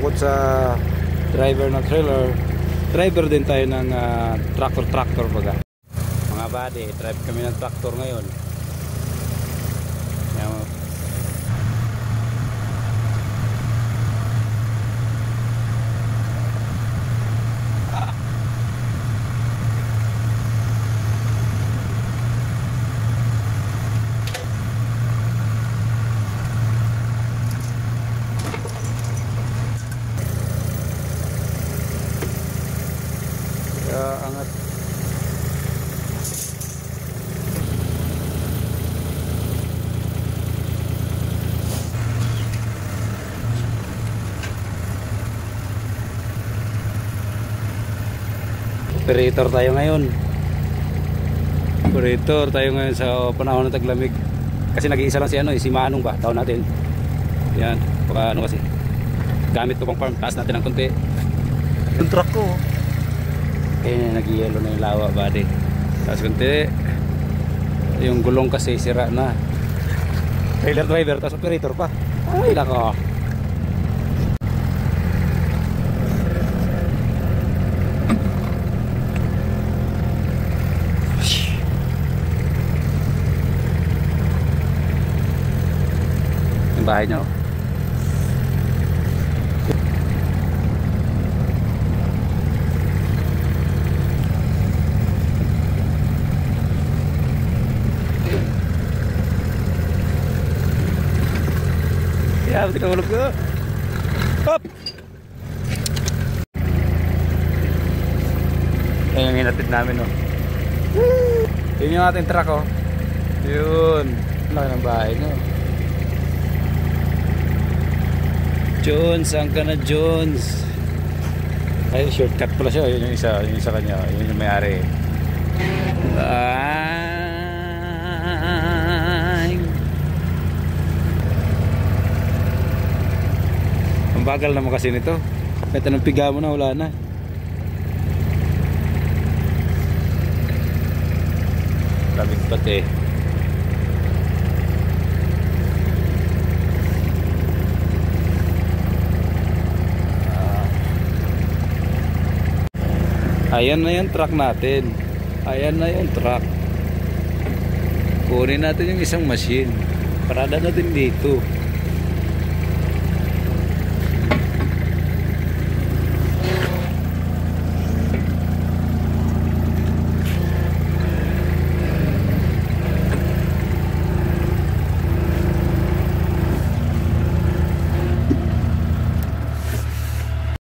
bukod sa driver ng trailer, driver din tayo ng tractor baga. Mga buddy, drive kami ng tractor ngayon. Angat. Operator tayo ngayon. Operator tayo ngayon sa panahon ng taglamig. Kasi nag-iisa lang si Manong ba? Tawag natin. Yan, baka ano kasi. Gamit ko pang farm, taas natin ng konti. Yung truck ko. Eh, nag-yellow na yung lawa, buddy. Tapos kunti, yung gulong kasi sira na. Trailer driver, tapos operator pa. Ay, nako. Yung bahay nyo. Ya, betul kalau ke. Hop. Ayan yung hinatid namin, oh. Yun yung ating truck, oh. Yun. Laki ng bahay, no. Jones, saan ka na, Jones? Ay, shortcut pala siya. Yun yung isa kanya. Yun yung may-ari. Ang bagal naman kasi nito. Kahit anong piga mo na, wala na. Lamig pati. Ayan na yung truck natin. Ayan na yung truck. Kunin natin yung isang machine. Parada natin dito.